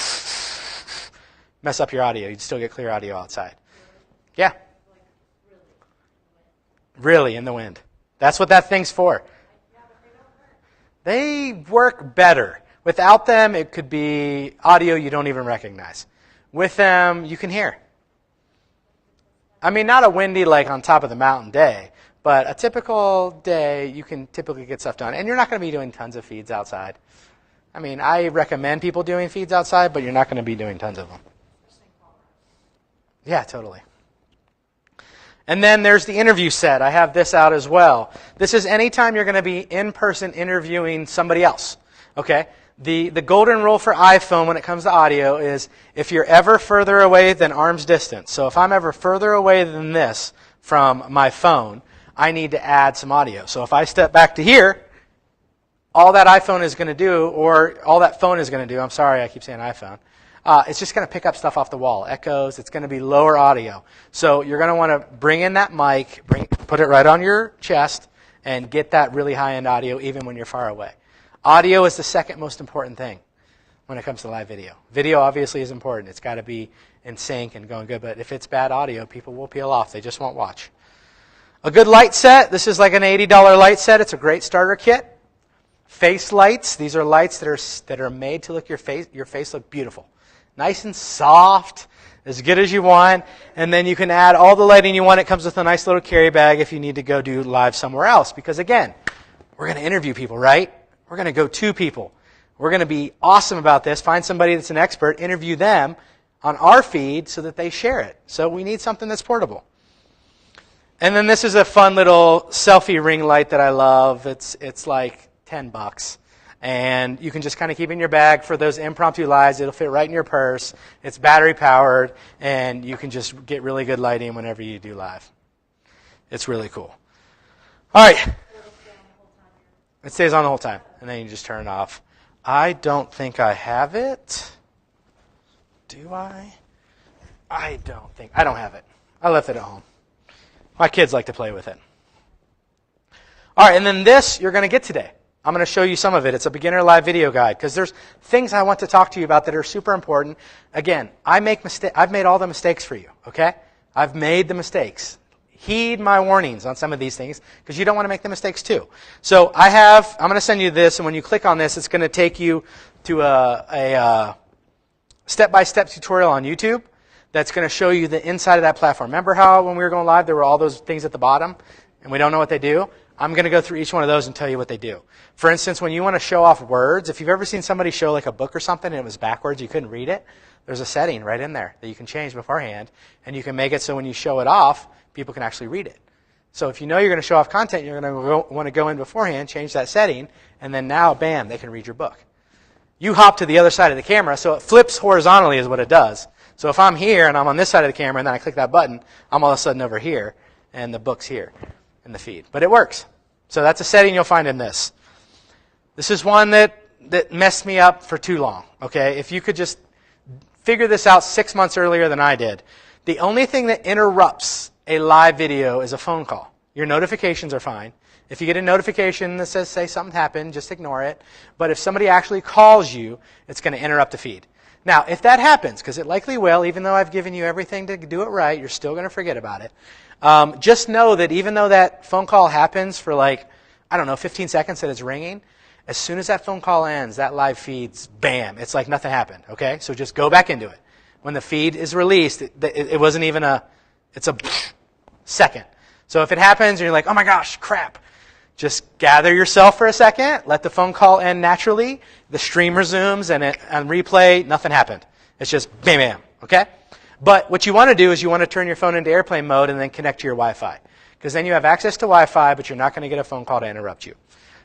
mess up your audio. You'd still get clear audio outside. Yeah. Really, in the wind. That's what that thing's for. They work better. Without them, it could be audio you don't even recognize. With them, you can hear. I mean, not a windy, like on top of the mountain day, but a typical day, you can typically get stuff done. And you're not going to be doing tons of feeds outside. I mean, I recommend people doing feeds outside, but you're not going to be doing tons of them. Yeah, totally. And then there's the interview set. I have this out as well. This is anytime you're going to be in person interviewing somebody else. Okay? The golden rule for iPhone when it comes to audio is if you're ever further away than arm's distance. So if I'm ever further away than this from my phone, I need to add some audio. So if I step back to here, all that iPhone is going to do, or all that phone is going to do, I'm sorry, I keep saying iPhone, it's just going to pick up stuff off the wall, echoes. It's going to be lower audio. So you're going to want to bring in that mic, put it right on your chest, and get that really high-end audio even when you're far away. Audio is the second most important thing when it comes to live video. Video obviously is important. It's got to be in sync and going good. But if it's bad audio, people will peel off. They just won't watch. A good light set. This is like an $80 light set. It's a great starter kit. Face lights. These are lights that are made to look your face look beautiful. Nice and soft, as good as you want. And then you can add all the lighting you want. It comes with a nice little carry bag if you need to go do live somewhere else. Because again, we're going to interview people, right? We're going to go to people. We're going to be awesome about this. Find somebody that's an expert, interview them on our feed so that they share it. So we need something that's portable. And then this is a fun little selfie ring light that I love. It's like $10. And you can just kind of keep it in your bag for those impromptu lives. It'll fit right in your purse. It's battery powered, and you can just get really good lighting whenever you do live. It's really cool. All right. It stays on the whole time, and then you just turn it off. I don't think I have it. Do I? I don't have it. I left it at home. My kids like to play with it. All right, and then this you're going to get today. I'm going to show you some of it. It's a beginner live video guide because there's things I want to talk to you about that are super important. Again, I've made all the mistakes for you, okay? I've made the mistakes. Heed my warnings on some of these things because you don't want to make the mistakes too. So I'm going to send you this, and when you click on this, it's going to take you to a step-by-step tutorial on YouTube that's going to show you the inside of that platform. Remember how when we were going live, there were all those things at the bottom, and we don't know what they do? I'm going to go through each one of those and tell you what they do. For instance, when you want to show off words, if you've ever seen somebody show like a book or something and it was backwards, you couldn't read it, there's a setting right in there that you can change beforehand, and you can make it so when you show it off, people can actually read it. So if you know you're going to show off content, you're going to want to go in beforehand, change that setting, and then now, bam, they can read your book. You hop to the other side of the camera, so it flips horizontally is what it does. So if I'm here and I'm on this side of the camera and then I click that button, I'm all of a sudden over here and the book's here in the feed. But it works. So that's a setting you'll find in this. This is one that messed me up for too long. Okay, if you could just figure this out 6 months earlier than I did. The only thing that interrupts a live video is a phone call. Your notifications are fine. If you get a notification that says, say something happened, just ignore it. But if somebody actually calls you, it's going to interrupt the feed. Now, if that happens, because it likely will, even though I've given you everything to do it right, you're still going to forget about it. Just know that even though that phone call happens for 15 seconds that it's ringing, as soon as that phone call ends, that live feed's bam. It's like nothing happened, okay? So just go back into it. When the feed is released, it wasn't even it's a second. So if it happens and you're like, oh my gosh, crap, just gather yourself for a second, let the phone call end naturally, the stream resumes, and on replay, nothing happened. It's just bam, bam, okay? But what you want to do is you want to turn your phone into airplane mode and then connect to your Wi-Fi. Because then you have access to Wi-Fi, but you're not going to get a phone call to interrupt you.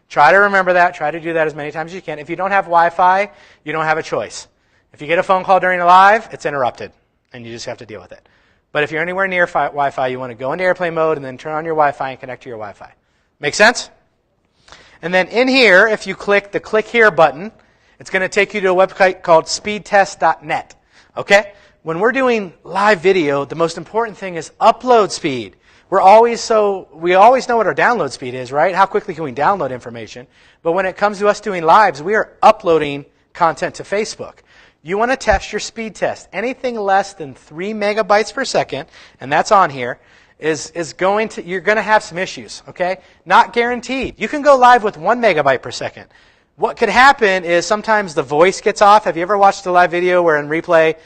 Try to remember that. Try to do that as many times as you can. If you don't have Wi-Fi, you don't have a choice. If you get a phone call during a live, it's interrupted, and you just have to deal with it. But if you're anywhere near Wi-Fi, you want to go into airplane mode and then turn on your Wi-Fi and connect to your Wi-Fi. Make sense? And then in here, if you click the Click Here button, it's going to take you to a website called speedtest.net. Okay? When we're doing live video, the most important thing is upload speed. We always know what our download speed is, right? How quickly can we download information? But when it comes to us doing lives, we are uploading content to Facebook. You want to test your speed test. Anything less than 3 megabytes per second, and that's on here, you're going to have some issues, okay? Not guaranteed. You can go live with 1 megabyte per second. What could happen is sometimes the voice gets off. Have you ever watched a live video where in replay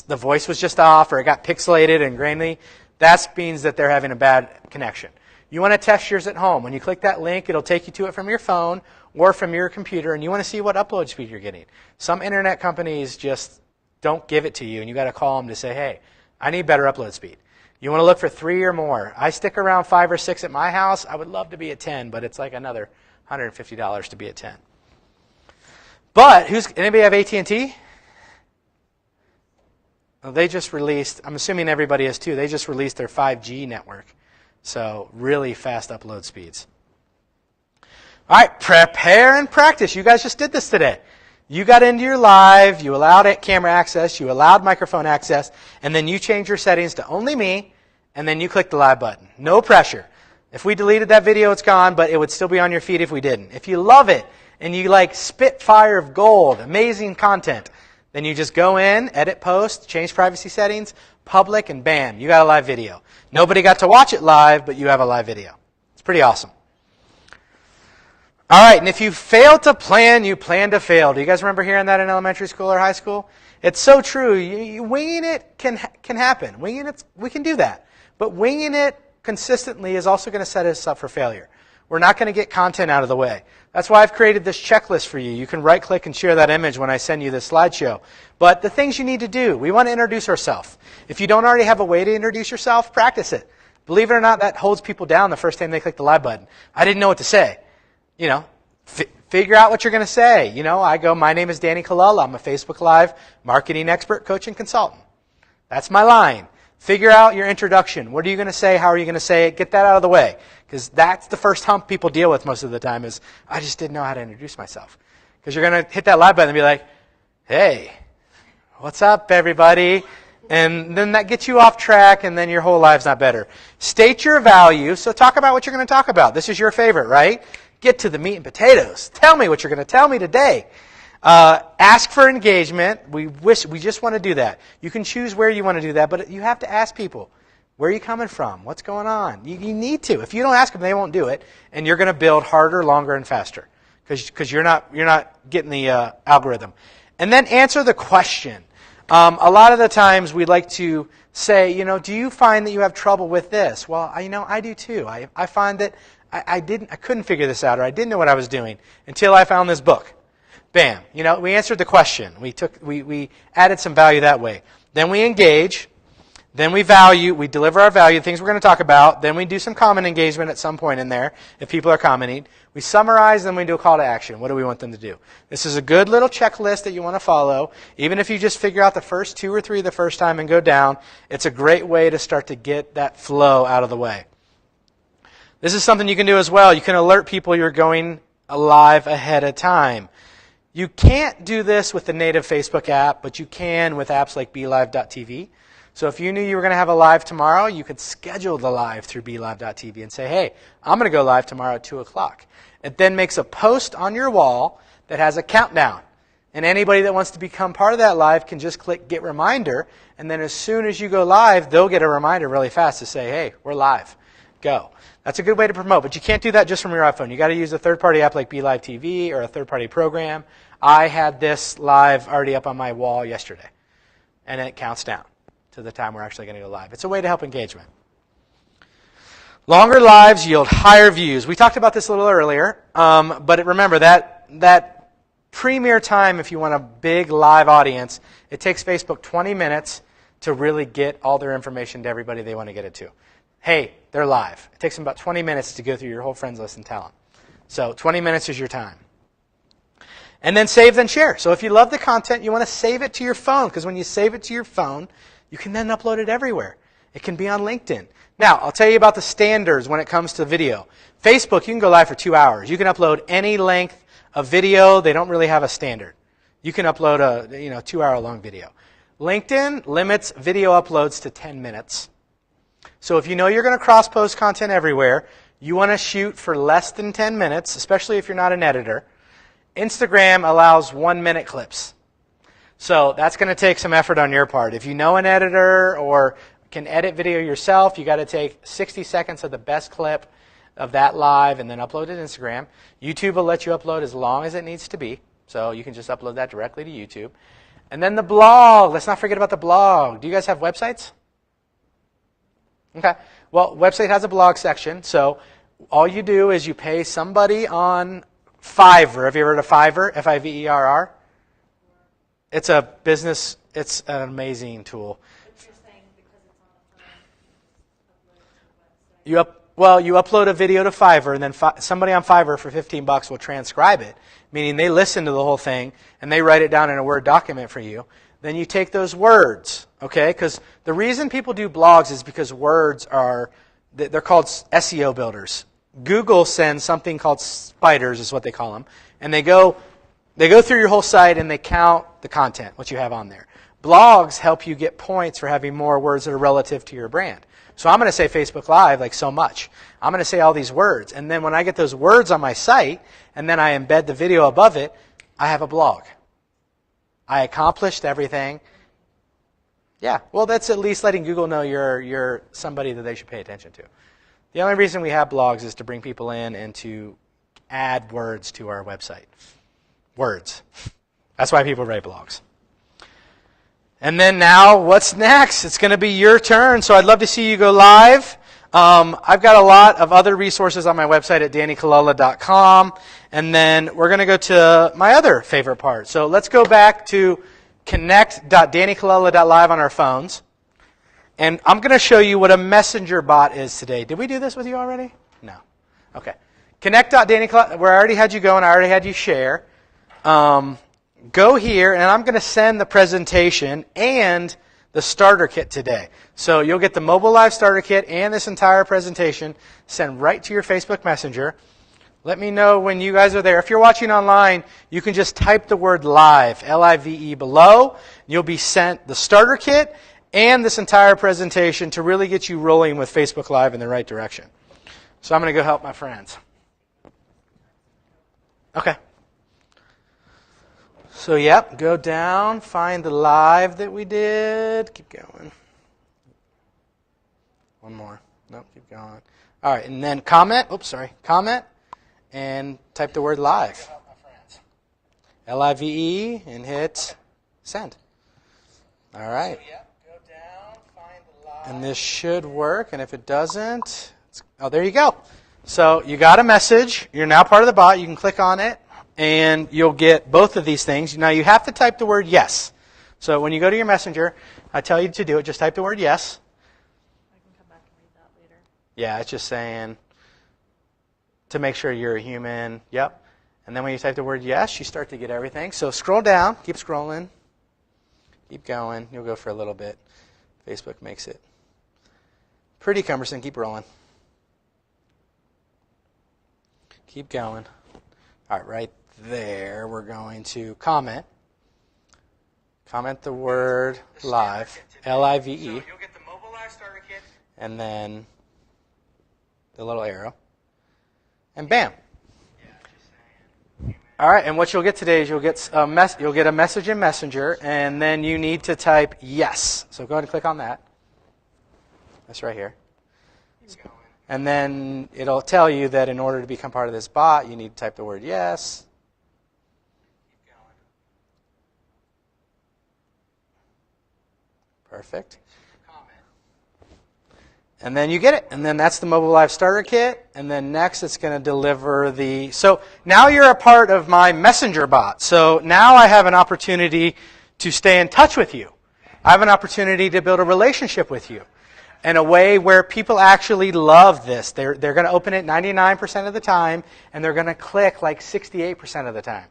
the voice was just off or it got pixelated and grainy? That means that they're having a bad connection. You want to test yours at home. When you click that link, it'll take you to it from your phone or from your computer, and you want to see what upload speed you're getting. Some internet companies just don't give it to you, and you got to call them to say, hey, I need better upload speed. You want to look for 3 or more. I stick around 5 or 6 at my house. I would love to be at 10, but it's like another $150 to be at 10. But anybody have AT&T? Well, they just released, I'm assuming everybody has too, they just released their 5G network. So really fast upload speeds. All right, prepare and practice. You guys just did this today. You got into your live, you allowed camera access, you allowed microphone access, and then you changed your settings to only me, and then you click the live button. No pressure. If we deleted that video, it's gone, but it would still be on your feed if we didn't. If you love it, and you like spitfire of gold, amazing content, then you just go in, edit post, change privacy settings, public, and bam, you got a live video. Nobody got to watch it live, but you have a live video. It's pretty awesome. All right, and if you fail to plan, you plan to fail. Do you guys remember hearing that in elementary school or high school? It's so true. Winging it can happen. Winging it, we can do that. But winging it consistently is also going to set us up for failure. We're not going to get content out of the way. That's why I've created this checklist for you. You can right-click and share that image when I send you this slideshow. But the things you need to do, we want to introduce ourselves. If you don't already have a way to introduce yourself, practice it. Believe it or not, that holds people down the first time they click the live button. I didn't know what to say. Figure out what you're going to say. I go, my name is Danny Colella. I'm a Facebook Live marketing expert, coach, and consultant. That's my line. Figure out your introduction. What are you going to say? How are you going to say it? Get that out of the way. Because that's the first hump people deal with most of the time is, I just didn't know how to introduce myself. Because you're going to hit that live button and be like, hey, what's up, everybody? And then that gets you off track, and then your whole life's not better. State your value. So talk about what you're going to talk about. This is your favorite, right? get to the meat and potatoes. Tell me what you're going to tell me today. Ask for engagement. We just want to do that. You can choose where you want to do that, but you have to ask people, where are you coming from? What's going on? You need to. If you don't ask them, they won't do it, and you're going to build harder, longer, and faster because you're not getting the algorithm. And then answer the question. A lot of the times we like to say, do you find that you have trouble with this? Well, I do too. I find that I couldn't figure this out, or I didn't know what I was doing until I found this book. Bam. We answered the question. We added some value that way. Then we engage. Then we deliver our value, things we're going to talk about. Then we do some comment engagement at some point in there if people are commenting. We summarize, then we do a call to action. What do we want them to do? This is a good little checklist that you want to follow. Even if you just figure out the first 2 or 3 the first time and go down, it's a great way to start to get that flow out of the way. This is something you can do as well. You can alert people you're going live ahead of time. You can't do this with the native Facebook app, but you can with apps like BeLive.tv. So if you knew you were going to have a live tomorrow, you could schedule the live through BeLive.tv and say, hey, I'm going to go live tomorrow at 2 o'clock. It then makes a post on your wall that has a countdown. And anybody that wants to become part of that live can just click Get Reminder. And then as soon as you go live, they'll get a reminder really fast to say, hey, we're live. Go. That's a good way to promote. But you can't do that just from your iPhone. You've got to use a third-party app like BeLive TV or a third-party program. I had this live already up on my wall yesterday. And it counts down to the time we're actually going to go live. It's a way to help engagement. Longer lives yield higher views. We talked about this a little earlier, but remember that premier time, if you want a big live audience, it takes Facebook 20 minutes to really get all their information to everybody they want to get it to. Hey, they're live. It takes them about 20 minutes to go through your whole friends list and tell them. So 20 minutes is your time. And then save, then share. So if you love the content, you want to save it to your phone, because when you save it to your phone, you can then upload it everywhere. It can be on LinkedIn. Now, I'll tell you about the standards when it comes to video. Facebook, you can go live for 2 hours. You can upload any length of video. They don't really have a standard. You can upload a 2-hour-long video. LinkedIn limits video uploads to 10 minutes. So if you know you're going to cross-post content everywhere, you want to shoot for less than 10 minutes, especially if you're not an editor. Instagram allows 1-minute clips. So that's going to take some effort on your part. If you know an editor or can edit video yourself, you got to take 60 seconds of the best clip of that live and then upload it to Instagram. YouTube will let you upload as long as it needs to be. So you can just upload that directly to YouTube. And then the blog. Let's not forget about the blog. Do you guys have websites? Okay. Well, website has a blog section. So all you do is you pay somebody on Fiverr. Have you ever heard of Fiverr? Fiverr? It's a business, it's an amazing tool. But you're saying because it's on the phone, you just upload it to a website? You upload a video to Fiverr, and then somebody on Fiverr for $15 will transcribe it, meaning they listen to the whole thing, and they write it down in a Word document for you. Then you take those words, okay? Because the reason people do blogs is because words they're called SEO builders. Google sends something called spiders, is what they call them, and they go through your whole site and they count the content, what you have on there. Blogs help you get points for having more words that are relative to your brand. So I'm going to say Facebook Live like so much. I'm going to say all these words. And then when I get those words on my site and then I embed the video above it, I have a blog. I accomplished everything. Yeah, well, that's at least letting Google know you're somebody that they should pay attention to. The only reason we have blogs is to bring people in and to add words to our website. Words. That's why people write blogs. And then now, what's next? It's going to be your turn, so I'd love to see you go live. I've got a lot of other resources on my website at DannyColella.com, and then we're going to go to my other favorite part. So let's go back to connect.DannyColella.live on our phones, and I'm going to show you what a messenger bot is today. Did we do this with you already? No. Okay. Connect.DannyColella, where I already had you go and I already had you share. Go here, and I'm going to send the presentation and the starter kit today. So you'll get the mobile live starter kit and this entire presentation sent right to your Facebook Messenger. Let me know when you guys are there. If you're watching online, you can just type the word live, L-I-V-E, below. You'll be sent the starter kit and this entire presentation to really get you rolling with Facebook Live in the right direction. So I'm going to go help my friends. Okay. So, yep, go down, find the live that we did. Keep going. One more. Nope, keep going. All right, and then comment. Oops, sorry. Comment and type the word live. Live, and hit send. All right. And this should work, and if it doesn't, oh, there you go. So you got a message. You're now part of the bot. You can click on it, and you'll get both of these things. Now you have to type the word yes. So when you go to your messenger, I tell you to do it. Just type the word yes. I can come back and read that later. Yeah, it's just saying to make sure you're a human. Yep. And then when you type the word yes, you start to get everything. So scroll down. Keep scrolling. Keep going. You'll go for a little bit. Facebook makes it pretty cumbersome. Keep rolling. Keep going. All right, right there, we're going to comment. Comment the word live, Live. So you'll get the mobile live starter kit. And then the little arrow. And bam. All right, and what you'll get today is you'll get a message in Messenger, and then you need to type yes. So go ahead and click on that. That's right here. And then it'll tell you that in order to become part of this bot, you need to type the word yes. Perfect. And then you get it. And then that's the Mobile Live Starter Kit. And then next it's going to deliver the... So now you're a part of my Messenger bot. So now I have an opportunity to stay in touch with you. I have an opportunity to build a relationship with you in a way where people actually love this. They're going to open it 99% of the time, and they're going to click like 68% of the time.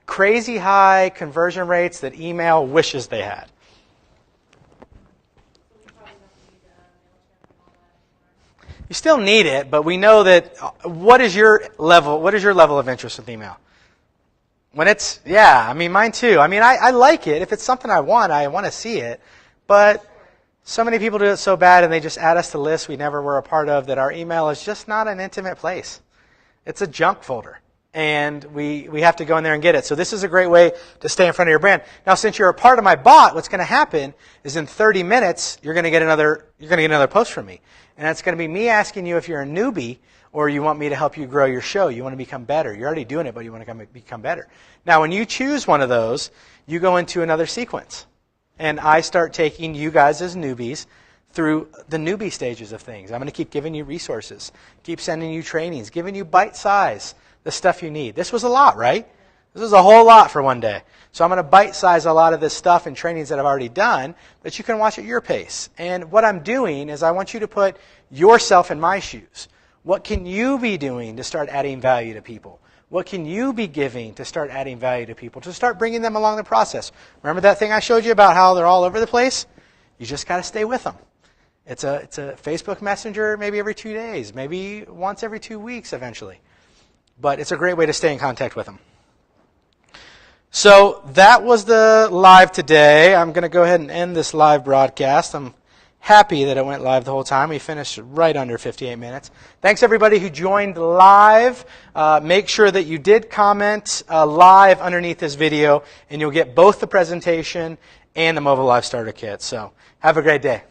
Crazy high conversion rates that email wishes they had. You still need it, but we know that what is your level of interest with email? When it's, yeah, I mean, mine too. I mean, I like it. If it's something I want to see it. But so many people do it so bad and they just add us to lists we never were a part of that our email is just not an intimate place. It's a junk folder. And we have to go in there and get it. So this is a great way to stay in front of your brand. Now, since you're a part of my bot, what's going to happen is in 30 minutes, you're going to get another post from me. And it's going to be me asking you if you're a newbie or you want me to help you grow your show. You want to become better. You're already doing it, but you want to become better. Now, when you choose one of those, you go into another sequence. And I start taking you guys as newbies through the newbie stages of things. I'm going to keep giving you resources, keep sending you trainings, giving you bite size, the stuff you need. This was a lot, right? This is a whole lot for one day. So I'm going to bite size a lot of this stuff and trainings that I've already done that you can watch at your pace. And what I'm doing is I want you to put yourself in my shoes. What can you be doing to start adding value to people? What can you be giving to start adding value to people, to start bringing them along the process? Remember that thing I showed you about how they're all over the place? You just got to stay with them. It's a Facebook Messenger maybe every 2 days, maybe once every 2 weeks eventually. But it's a great way to stay in contact with them. So that was the live today. I'm going to go ahead and end this live broadcast. I'm happy that it went live the whole time. We finished right under 58 minutes. Thanks everybody who joined live. Make sure that you did comment live underneath this video, and you'll get both the presentation and the Mobile Live Starter Kit. So have a great day.